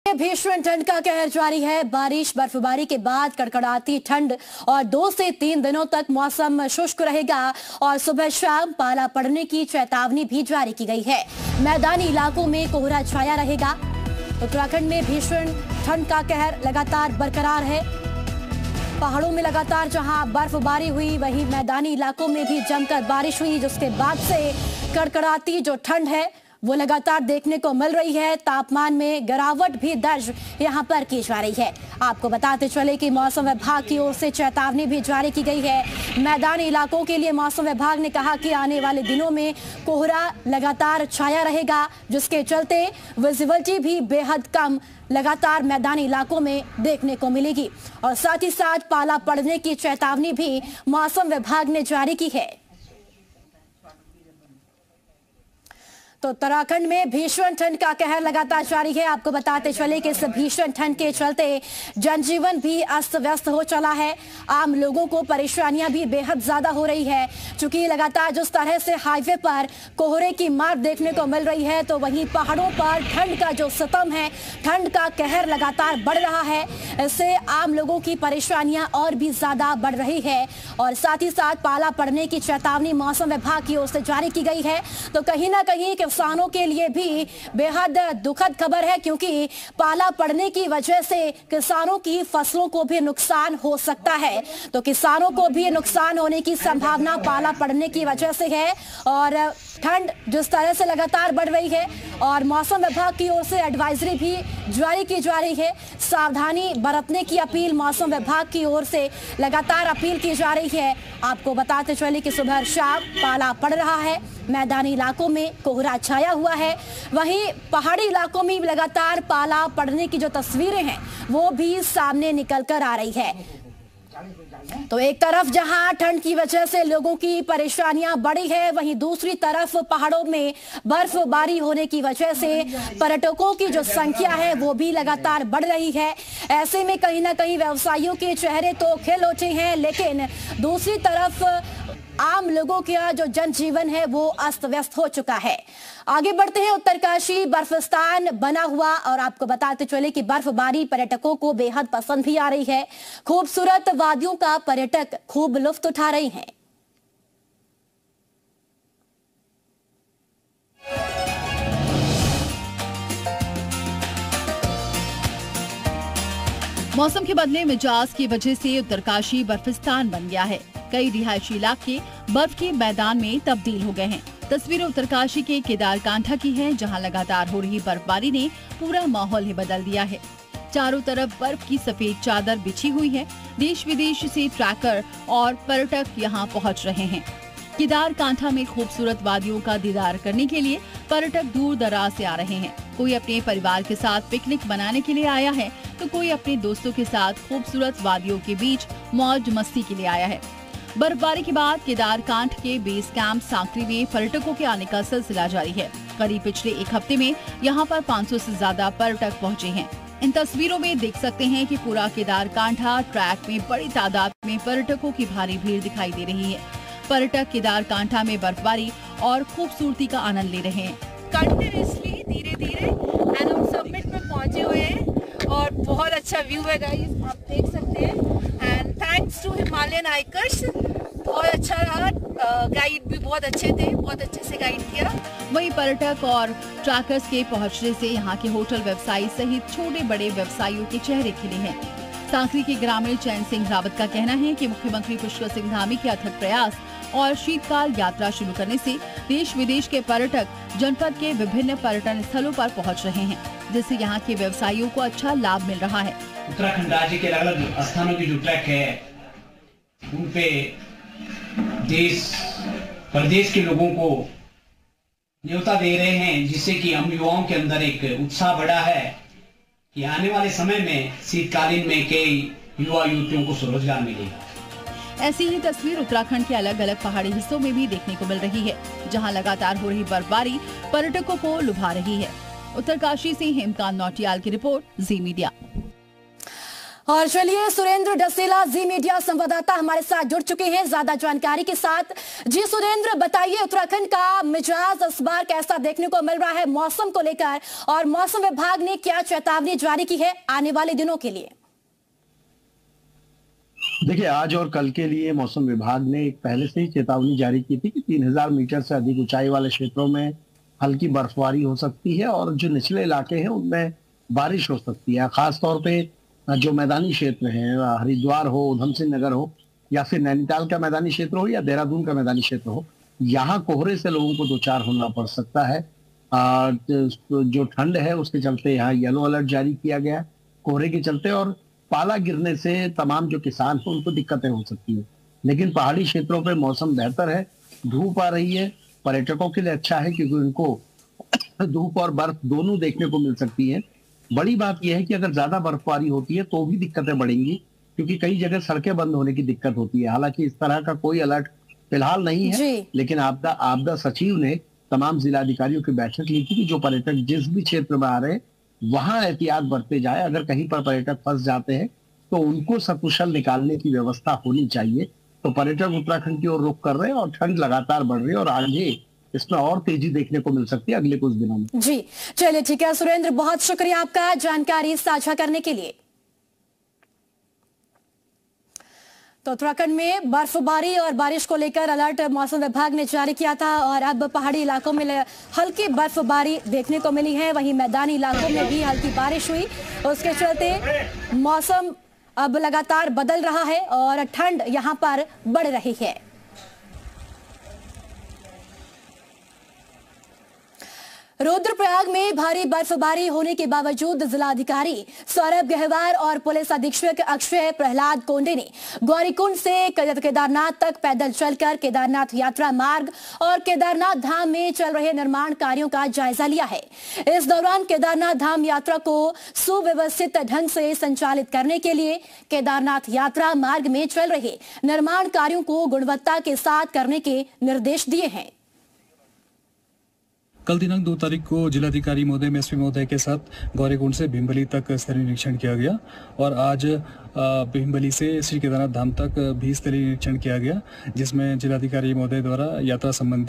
भीषण ठंड का कहर जारी है। बारिश बर्फबारी के बाद कड़कड़ाती ठंड और 2 से 3 दिनों तक मौसम शुष्क रहेगा और सुबह शाम पाला पड़ने की चेतावनी भी जारी की गई है। मैदानी इलाकों में कोहरा छाया रहेगा। उत्तराखंड में भीषण ठंड का कहर लगातार बरकरार है। पहाड़ों में लगातार जहां बर्फबारी हुई, वहीं मैदानी इलाकों में भी जमकर बारिश हुई, जिसके बाद से कड़कड़ाती जो ठंड है वो लगातार देखने को मिल रही है। तापमान में गिरावट भी दर्ज यहां पर की जा रही है। आपको बताते चले कि मौसम विभाग की ओर से चेतावनी भी जारी की गई है। मैदानी इलाकों के लिए मौसम विभाग ने कहा कि आने वाले दिनों में कोहरा लगातार छाया रहेगा, जिसके चलते विजिबिलिटी भी बेहद कम लगातार मैदानी इलाकों में देखने को मिलेगी और साथ ही साथ पाला पड़ने की चेतावनी भी मौसम विभाग ने जारी की है। तो उत्तराखंड में भीषण ठंड का कहर लगातार जारी है। आपको बताते चले कि इस भीषण ठंड के चलते जनजीवन भी अस्त व्यस्त हो चला है। आम लोगों को परेशानियां भी बेहद ज्यादा हो रही है, क्योंकि लगातार जिस तरह से हाईवे पर कोहरे की मार देखने को मिल रही है, तो वहीं पहाड़ों पर ठंड का जो सितम है, ठंड का कहर लगातार बढ़ रहा है। इससे आम लोगों की परेशानियां और भी ज्यादा बढ़ रही है और साथ ही साथ पाला पड़ने की चेतावनी मौसम विभाग की ओर से जारी की गई है। तो कहीं ना कहीं किसानों के लिए भी बेहद दुखद खबर है, क्योंकि पाला पड़ने की वजह से किसानों की फसलों को भी नुकसान हो सकता है। तो किसानों को भी नुकसान होने की संभावना पाला पड़ने की वजह से है और ठंड जिस तरह से लगातार बढ़ रही है और मौसम विभाग की ओर से एडवाइजरी भी जारी की जा रही है। सावधानी बरतने की अपील मौसम विभाग की ओर से लगातार अपील की जा रही है। आपको बताते चले कि सुबह शाम पाला पड़ रहा है। मैदानी इलाकों में कोहरा छाया हुआ है, वहीं पहाड़ी इलाकों में लगातार पाला पड़ने की जो तस्वीरें हैं वो भी सामने निकल कर आ रही है। तो एक तरफ जहां ठंड की वजह से लोगों की परेशानियां बढ़ी है, वहीं दूसरी तरफ पहाड़ों में बर्फबारी होने की वजह से पर्यटकों की जो संख्या है वो भी लगातार बढ़ रही है। ऐसे में कहीं ना कहीं व्यवसायियों के चेहरे तो खिल उठे हैं, लेकिन दूसरी तरफ आम लोगों का जो जनजीवन है वो अस्त व्यस्त हो चुका है। आगे बढ़ते हैं। उत्तरकाशी बर्फिस्तान बना हुआ और आपको बताते चले कि बर्फबारी पर्यटकों को बेहद पसंद भी आ रही है। खूबसूरत वादियों का पर्यटक खूब लुत्फ उठा रहे हैं। मौसम के बदले मिजाज की वजह से उत्तरकाशी बर्फिस्तान बन गया है। कई रिहायशी इलाके बर्फ के मैदान में तब्दील हो गए हैं। तस्वीर उत्तरकाशी के केदारकांठा की है, जहां लगातार हो रही बर्फबारी ने पूरा माहौल ही बदल दिया है। चारों तरफ बर्फ की सफेद चादर बिछी हुई है। देश विदेश से ट्रैकर और पर्यटक यहां पहुंच रहे हैं। केदारकांठा में खूबसूरत वादियों का दीदार करने के लिए पर्यटक दूर दराज से आ रहे हैं। कोई अपने परिवार के साथ पिकनिक मनाने के लिए आया है, तो कोई अपने दोस्तों के साथ खूबसूरत वादियों के बीच मौज मस्ती के लिए आया है। बर्फबारी के बाद केदारकांठ के बेस कैंप सांकरी में पर्यटकों के आने का सिलसिला जारी है। करीब पिछले एक हफ्ते में यहाँ पर 500 से ज्यादा पर्यटक पहुँचे हैं। इन तस्वीरों में देख सकते हैं कि पूरा केदारकांठा ट्रैक में बड़ी तादाद में पर्यटकों की भारी भीड़ दिखाई दे रही है। पर्यटक केदारकांठा में बर्फबारी और खूबसूरती का आनंद ले रहे हैं। कंटिन्यूअसली धीरे-धीरे एंड हम समिट में पहुंचे हुए हैं और बहुत अच्छा व्यू है गाइस, आप देख सकते हैं। And thanks to Himalayan hikers, बहुत अच्छा रहा। गाइड भी बहुत अच्छे थे, बहुत अच्छे से गाइड किया। वहीं पर्यटक और ट्रैकर्स के पहुंचने से यहाँ के होटल व्यवसायी सहित छोटे बड़े व्यवसायियों के चेहरे खिले हैं। सांकरी के ग्रामीण चैन सिंह रावत का कहना है कि मुख्यमंत्री पुष्कर सिंह धामी के अथक प्रयास और शीतकाल यात्रा शुरू करने से देश विदेश के पर्यटक जनपद के विभिन्न पर्यटन स्थलों पर पहुंच रहे हैं, जिससे यहाँ के व्यवसायियों को अच्छा लाभ मिल रहा है। उत्तराखंड राज्य के अलग अलग स्थानों की जो ट्रैक है, उन पे देश प्रदेश के लोगों को न्योता दे रहे हैं, जिससे कि हम युवाओं के अंदर एक उत्साह बढ़ा है कि आने वाले समय में शीतकालीन में कई युवा युवतियों को स्वरोजगार मिलेगा। ऐसी ही तस्वीर उत्तराखंड के अलग अलग पहाड़ी हिस्सों में भी देखने को मिल रही है, जहां लगातार हो रही बर्फबारी पर्यटकों को लुभा रही है। उत्तरकाशी से हेमकांत नौटियाल की रिपोर्ट, जी मीडिया। और चलिए, सुरेंद्र डसेला जी मीडिया संवाददाता हमारे साथ जुड़ चुके हैं ज्यादा जानकारी के साथ। जी सुरेंद्र, बताइए उत्तराखंड का मिजाज इस बार कैसा देखने को मिल रहा है मौसम को लेकर, और मौसम विभाग ने क्या चेतावनी जारी की है आने वाले दिनों के लिए? देखिए, आज और कल के लिए मौसम विभाग ने एक पहले से ही चेतावनी जारी की थी कि 3000 मीटर से अधिक ऊंचाई वाले क्षेत्रों में हल्की बर्फबारी हो सकती है और जो निचले इलाके हैं उनमें बारिश हो सकती है। खासतौर पे जो मैदानी क्षेत्र हैं, हरिद्वार हो, उधम सिंह नगर हो, या फिर नैनीताल का मैदानी क्षेत्र हो या देहरादून का मैदानी क्षेत्र हो, यहाँ कोहरे से लोगों को दो चार होना पड़ सकता है। जो ठंड है उसके चलते यहाँ येलो अलर्ट जारी किया गया कोहरे के चलते, और पाला गिरने से तमाम जो किसान हैं उनको दिक्कतें हो सकती है। लेकिन पहाड़ी क्षेत्रों पे मौसम बेहतर है, धूप आ रही है, पर्यटकों के लिए अच्छा है क्योंकि उनको धूप और बर्फ दोनों देखने को मिल सकती है। बड़ी बात यह है कि अगर ज्यादा बर्फबारी होती है तो भी दिक्कतें बढ़ेंगी, क्योंकि कई जगह सड़कें बंद होने की दिक्कत होती है। हालांकि इस तरह का कोई अलर्ट फिलहाल नहीं है, लेकिन आपदा सचिव ने तमाम जिलाधिकारियों की बैठक ली थी कि जो पर्यटक जिस भी क्षेत्र में आ रहे हैं वहां एहतियात बरते जाए। अगर कहीं पर पर्यटक फंस जाते हैं तो उनको सकुशल निकालने की व्यवस्था होनी चाहिए। तो पर्यटक उत्तराखंड की ओर रुख कर रहे हैं और ठंड लगातार बढ़ रही है और आगे इसमें और तेजी देखने को मिल सकती है अगले कुछ दिनों में। जी चलिए, ठीक है सुरेंद्र, बहुत शुक्रिया आपका जानकारी साझा करने के लिए। तो उत्तराखंड में बर्फबारी और बारिश को लेकर अलर्ट मौसम विभाग ने जारी किया था, और अब पहाड़ी इलाकों में हल्की बर्फबारी देखने को मिली है, वहीं मैदानी इलाकों में भी हल्की बारिश हुई। उसके चलते मौसम अब लगातार बदल रहा है और ठंड यहां पर बढ़ रही है। रुद्रप्रयाग में भारी बर्फबारी होने के बावजूद जिलाधिकारी सौरभ गहवार और पुलिस अधीक्षक अक्षय प्रहलाद कोंडे ने गौरीकुंड से केदारनाथ तक पैदल चलकर केदारनाथ यात्रा मार्ग और केदारनाथ धाम में चल रहे निर्माण कार्यों का जायजा लिया है। इस दौरान केदारनाथ धाम यात्रा को सुव्यवस्थित ढंग से संचालित करने के लिए केदारनाथ यात्रा मार्ग में चल रहे निर्माण कार्यों को गुणवत्ता के साथ करने के निर्देश दिए हैं। कल दिनांक 2 तारीख को जिलाधिकारी महोदय एसपी महोदय के साथ गौरीकुंड से भीमबली तक स्तरीय निरीक्षण किया गया, और आज भीमबली से श्री केदारनाथ धाम तक भी स्तरीय निरीक्षण किया गया, जिसमें जिलाधिकारी महोदय द्वारा यात्रा संबंधी